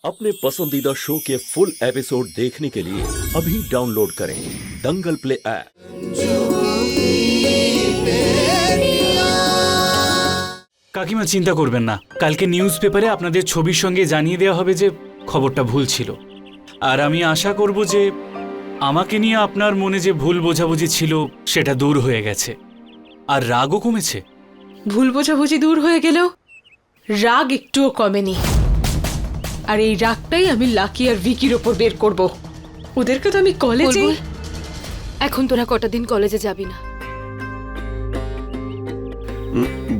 अपने पसंदीदा शो के फुल एपिसोड देखने के लिए अभी डाउनलोड करें दंगल प्ले ऐप। কাকিমা চিন্তা করবেন না, কালকে নিউজ পেপারে আপনাদের ছবির সঙ্গে জানিয়ে দেওয়া হবে যে খবরটা ভুল ছিল। আর আমি আশা করব যে আমাকে নিয়ে আপনার মনে যে ভুল বোঝাবুঝি ছিল সেটা দূর হয়ে গেছে, আর রাগও কমেছে। ভুল বোঝাবুঝি দূর হয়ে গেলেও রাগ একটুও কমেনি। আর এই রাগটাই আমি লাকি আর ভিকির ওপর বের করব। ওদেরকে তো আমি কলেজে। এখন তোরা কটা দিন কলেজে যাবি না?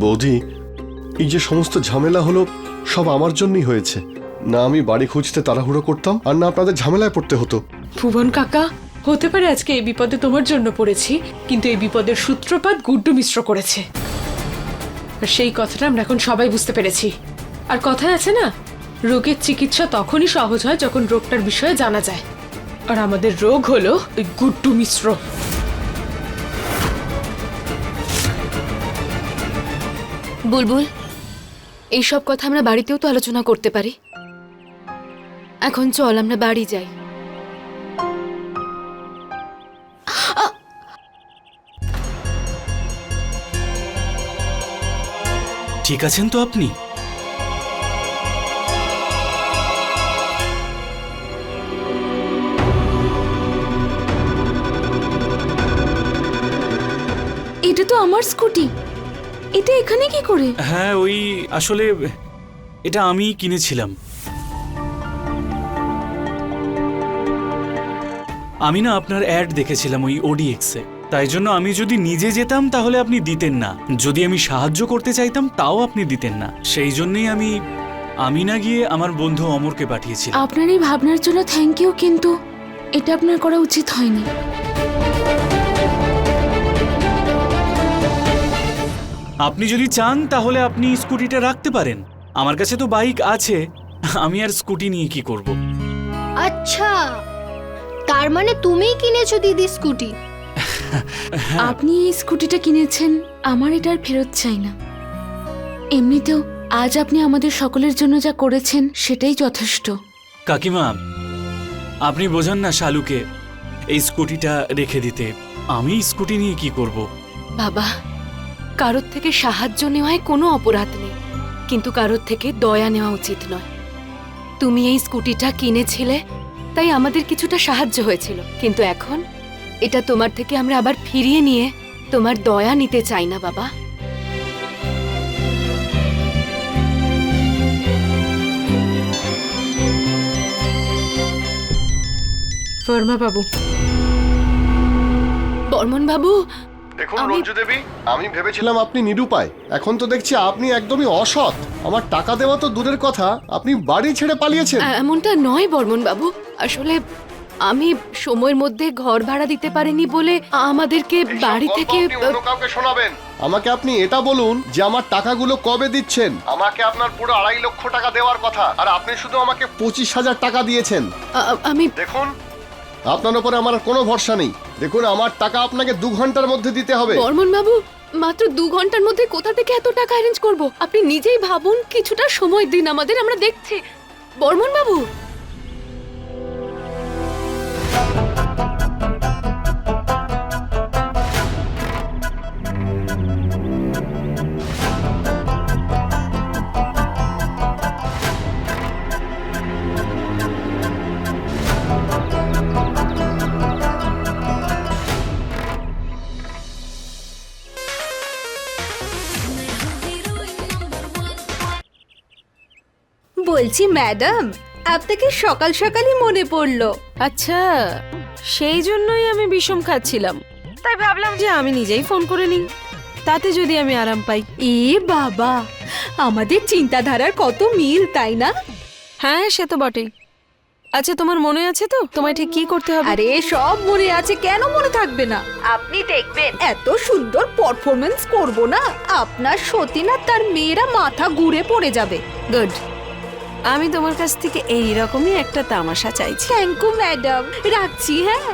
বৌদি, এই যে সমস্ত ঝামেলা হলো সব আমার জন্যই হয়েছে। না আমি বাড়ি খুঁজতে তাড়াহুড়ো করতাম, আর না আপনাদের ঝামেলায় পড়তে হতো। ভুবন কাকা, হতে পারে আজকে এই বিপদে তোমার জন্য পড়েছি, কিন্তু এই বিপদের সূত্রপাত গুড্ডু মিশ্র করেছে। আর সেই কথাটা আমরা এখন সবাই বুঝতে পেরেছি। আর কথায় আছে না, রোগের চিকিৎসা তখনই সহজ হয় যখন রোগটার বিষয়ে জানা যায়। আর আমাদের রোগ হলো ওই গুড্ডু মিশ্র। বুলবুল, এইসব কথা আমরা বাড়িতেও তো আলোচনা করতে পারি। এখন চল আমরা বাড়ি যাই। ঠিক আছেন তো আপনি? এটা তো আমার স্কুটি, এটা এখানে কি করে? হ্যাঁ, ওই আসলে এটা আমি কিনেছিলাম। আমি না আপনার অ্যাড দেখেছিলাম ওই ওডিএক্সে, তাই জন্য আমি যদি নিজে যেতাম তাহলে আপনি দিতেন না, যদি আমি সাহায্য করতে চাইতাম তাও আপনি দিতেন না। সেই জন্যই আমি না গিয়ে আমার বন্ধু অমরকে পাঠিয়েছিলাম। আপনার এই ভাবনার জন্য থ্যাংক ইউ, কিন্তু এটা আপনার করা উচিত হয়নি। আপনি যদি চান তাহলে আপনি স্কুটিটা রাখতে পারেন, আমার কাছে তো বাইক আছে। আমি আর স্কুটি নিয়ে কি করব? আচ্ছা, তার মানে তুমিই কিনেছো দিদি স্কুটি? আপনি এই স্কুটিটা কিনেছেন, আমার এটা আর ফেরত চাই না। এমনিতেও আজ আপনি আমাদের সকলের জন্য যা করেছেন সেটাই যথেষ্ট। কাকিমা, আপনি বোঝান না শালুকে এই স্কুটিটা রেখে দিতে। আমি স্কুটি নিয়ে কি করব? বাবা, কারোর থেকে সাহায্য নেওয়ায় কোনো অপরাধ নেই, কিন্তু কারোর থেকে দয়া নেওয়া উচিত নয়। তুমি এই স্কুটিটা কিনেছিলে তাই আমাদের কিছুটা সাহায্য হয়েছিল, কিন্তু এখন এটা তোমার থেকে আমরা আবার ফিরিয়ে নিয়ে তোমার দয়া নিতে চাই না বাবা। বর্মা বাবু। বর্মন বাবু, দেখুন রঞ্জু দেবী, আমি ভেবেছিলাম আপনি নিরুপায়, এখন তো দেখছি আপনি একদমই অসৎ। আমার টাকা দেওয়া তো দূরের কথা, আপনি বাড়ি ছেড়ে পালিয়েছেন। এমনটা নয় বর্মন বাবু, আসলে আমি সময়ের মধ্যে ঘর ভাড়া দিতে পারিনি বলে আমাদেরকে বাড়ি থেকে। অন্য কাউকে শোনাবেন? আমাকে আপনি এটা বলুন যে আমার টাকাগুলো কবে দিচ্ছেন। আমাকে আপনার পুরো 2.5 লক্ষ টাকা দেওয়ার কথা, আর আপনি শুধু আমাকে 25,000 টাকা দিয়েছেন। আমি দেখুন, আপনার উপরে আমার কোনো ভরসা নেই। দেখুন, আমার টাকা আপনাকে 2 ঘন্টার মধ্যে দিতে হবে। বর্মন বাবু, মাত্র 2 ঘন্টার মধ্যে কোথা থেকে এত টাকা অ্যারেঞ্জ করব? আপনি নিজেই ভাবুন, কিছুটা সময় দিন আমাদের, আমরা দেখছি। বর্মন বাবু, বলছি ম্যাডাম, আপনাকে সকাল সকালই মনে পড়লো। আচ্ছা, সেই জন্যই আমি বিষম খাচ্ছিলাম, তাই ভাবলাম যে আমি নিজেই ফোন করে নিই, তাতে যদি আমি আরাম পাই। এ বাবা, আমাদের চিন্তাধারার কত মিল, তাই না? হ্যাঁ, সে তো বটেই। আচ্ছা, তোমার মনে আছে তো তোমায় ঠিক কি করতে হবে? আরে সব মনে আছে, কেন মনে থাকবে না? আপনি দেখবেন এত সুন্দর পারফরমেন্স করব না, আপনার সতীন আর তার মেয়েরা মাথা ঘুরে পড়ে যাবে। গুড, আমি তোমার কাছ থেকে এই রকমই একটা তামাশা চাইছি। থ্যাংক ইউ ম্যাডাম, রাখছি। হ্যাঁ,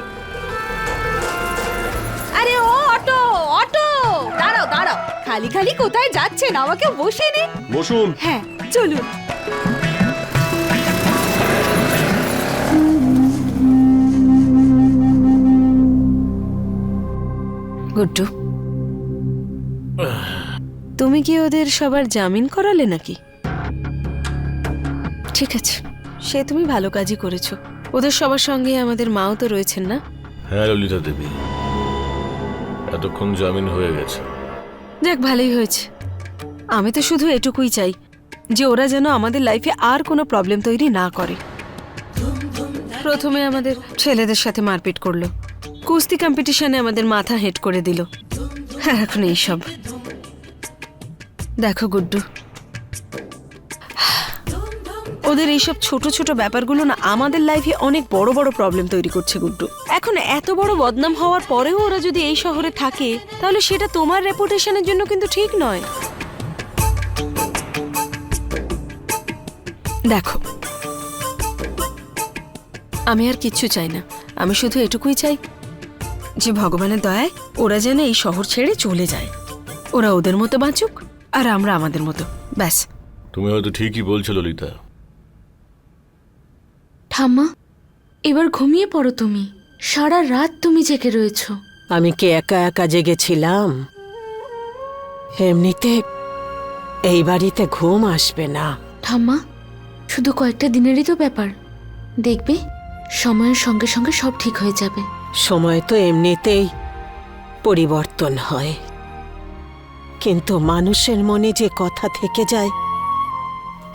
আরে ও অটো অটো, দাঁড়াও দাঁড়াও, খালি খালি কোথায় যাচ্ছেন? আমাকে বসে নিন। বসুন। হ্যাঁ চলুন। গুড্ডু, তুমি কি ওদের সবার জামিন করালে নাকি? ঠিক আছে, সে তুমি ভালো কাজই করেছো। ওদের সবার সঙ্গে আমাদের মাও তো রয়েছেন না? হ্যাঁ ললিতা দেবী, এতক্ষণ জামিন হয়ে গেছে। দেখ, ভালোই হয়েছে। আমি তো শুধু এটুকুই চাই যে ওরা যেন আমাদের লাইফে আর কোনো প্রবলেম তৈরি না করে। প্রথমে আমাদের ছেলেদের সাথে মারপিট করলো, কুস্তি কম্পিটিশনে আমাদের মাথা হেট করে দিল, আর এখন এইসব। দেখো গুড্ডু, ওদের এইসব ছোট ছোট ব্যাপারগুলো না আমাদের লাইফে অনেক বড় বড় প্রবলেম তৈরি করছে গুড্ডু। এখন এত বড় বদনাম হওয়ার পরেও ওরা যদি এই শহরে থাকে, তাহলে সেটা তোমার রেপুটেশনের জন্য কিন্তু ঠিক নয়। দেখো, আমি আর কিচ্ছু চাই না, আমি শুধু এটুকুই চাই যে ভগবানের দয়ায় ওরা যেন এই শহর ছেড়ে চলে যায়। ওরা ওদের মতো বাঁচুক আর আমরা আমাদের মতো, ব্যাস। তুমি হয়তো ঠিকই বলছো ললিতা। ঠাম্মা, এবার ঘুমিয়ে পড়ো তুমি। সারা রাত তুমি জেগে রয়েছো। আমি কি একা একা জেগেছিলাম? এমনিতে এই বাড়িতে ঘুম আসবে না। ঠাম্মা, শুধু কয়েকটা দিনেরই তো ব্যাপার, দেখবে সময়ের সঙ্গে সঙ্গে সব ঠিক হয়ে যাবে। সময় তো এমনিতেই পরিবর্তন হয়, কিন্তু মানুষের মনে যে কথা থেকে যায়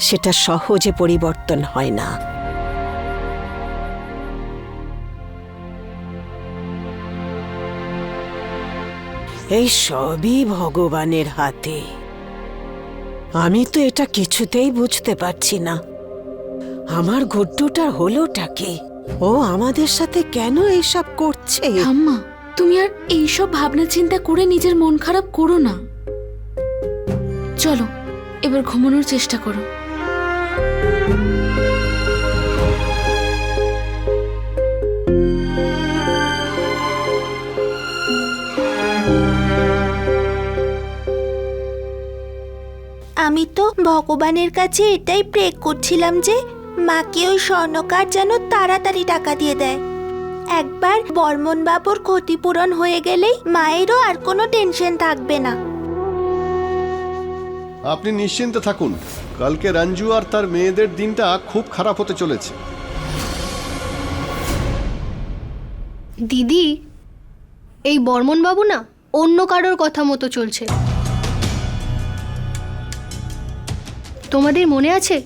সেটা সহজে পরিবর্তন হয় না। এই সবই ভগবানের হাতে। আমি তো এটা কিছুতেই বুঝতে পারছি না, আমার গুড্ডুটা হলোটা কি? ও আমাদের সাথে কেন এইসব করছে? ঠাম্মা, তুমি আর এইসব ভাবনা চিন্তা করে নিজের মন খারাপ করো না। চলো এবার ঘুমানোর চেষ্টা করো। আমি তো ভগবানের কাছে এটাই প্রে করছিলাম যে মাকে ওই স্বর্ণকার যেন তাড়াতাড়ি টাকা দিয়ে দেয়। একবার বর্মন বাবুর ক্ষতিপূরণ হয়ে গেলেই মায়েরও আর কোনো টেনশন থাকবে না। আপনি নিশ্চিন্তে থাকুন, কালকে রঞ্জু আর তার মেয়েদের দিনটা খুব খারাপ হতে চলেছে। দিদি, এই বর্মন বাবু না অন্য কারোর কথা মতো চলছে। তোমাদের মনে আছে,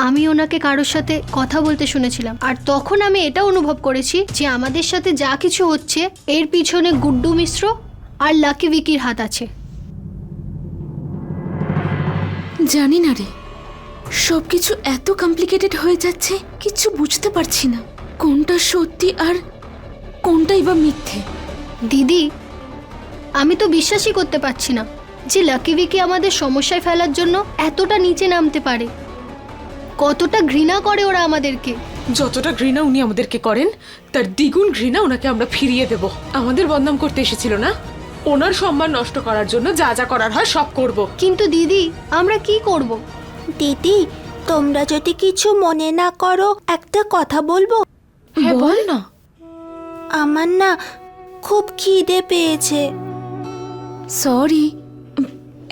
আমি ওনাকে কারোর সাথে কথা বলতে শুনেছিলাম, আর তখন আমি এটা অনুভব করেছি যে আমাদের সাথে যা কিছু হচ্ছে এর পিছনে গুড্ডু মিশ্র আর লাকি ভিকির হাত আছে। জানি না রে, সবকিছু এত কমপ্লিকেটেড হয়ে যাচ্ছে, কিছু বুঝতে পারছি না কোনটা সত্যি আর কোনটাই বা মিথ্যে। দিদি, আমি তো বিশ্বাসই করতে পারছি না যে লাকি ভিকি আমাদের সমস্যায় ফেলার জন্য এতটা নিচে নামতে পারে। কতটা ঘৃণা করে ওরা আমাদেরকে। যতটা ঘৃণা উনি আমাদেরকে করেন তার দ্বিগুণ ঘৃণা ওনাকে আমরা ফিরিয়ে দেব। আমাদের বদনাম করতে এসেছিল না, ওনার সম্মান নষ্ট করার জন্য যা যা করার হয় সব করব। কিন্তু দিদি, আমরা কি করব? দিদি, তোমরা যদি কিছু মনে না করো একটা কথা বলবো? হ্যাঁ বল না। আমার না খুব খিদে পেয়েছে। সরি,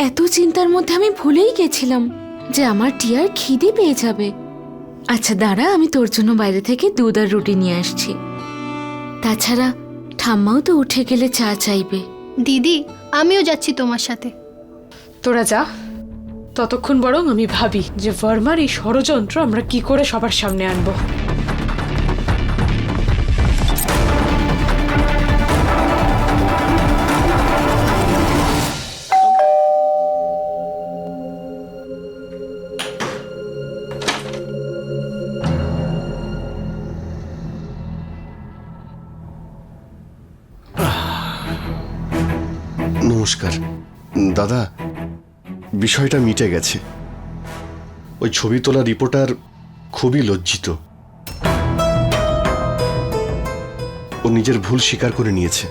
এত চিন্তার মধ্যে আমি ভুলেই গেছিলাম যে আমার টিয়ার খিদে পেয়ে যাবে। আচ্ছা দাঁড়া, আমি তোর জন্য বাইরে থেকে দুধ আর রুটি নিয়ে আসছি। তাছাড়া ঠাম্মাও তো উঠে গেলে চা চাইবে। দিদি, আমিও যাচ্ছি তোমার সাথে। তোরা যা, ততক্ষণ বরং আমি ভাবি যে ভার্মার এই ষড়যন্ত্র আমরা কি করে সবার সামনে আনবো। নমস্কার দাদা, বিষয়টা মিটে গেছে। ওই ছবি তোলা রিপোর্টার খুবই লজ্জিত। ও নিজের ভুল স্বীকার করে নিয়েছে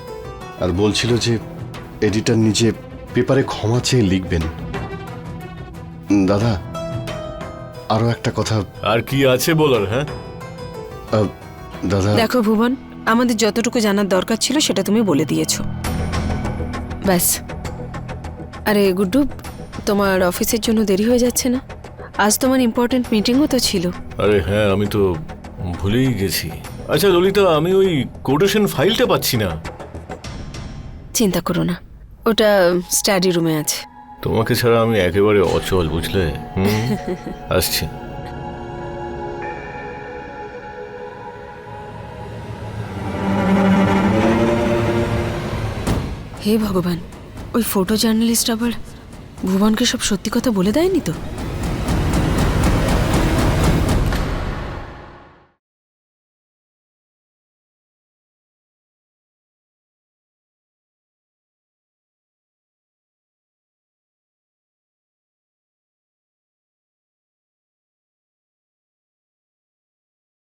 আর বলছিল যে এডিটর নিজে পেপারে ক্ষমা চেয়ে লিখবেন। দাদা, আরো একটা কথা। আর কি আছে বলার? হ্যাঁ দাদা দেখো ভুবন, আমাদের যতটুকু জানার দরকার ছিল সেটা তুমি বলে দিয়েছো। ব্যাস। আরে গুড্ডু, তোমার অফিসের জন্য দেরি হয়ে যাচ্ছে না? আজ তোমার ইম্পর্টেন্ট মিটিংও তো ছিল। আরে হ্যাঁ, আমি তো ভুলেই গেছি। আচ্ছা ললিতা, আমি ওই কোটেশন ফাইলটা পাচ্ছি না। চিন্তা করো না, ওটা স্টাডি রুমে আছে। তোমাকে ছাড়া আমি একেবারে অচল, বুঝলে? আসছি। হে ভগবান, ওই ফটো জার্নালিস্ট আবার ভুবনকে সব সত্যি কথা বলে দেয়নি তো?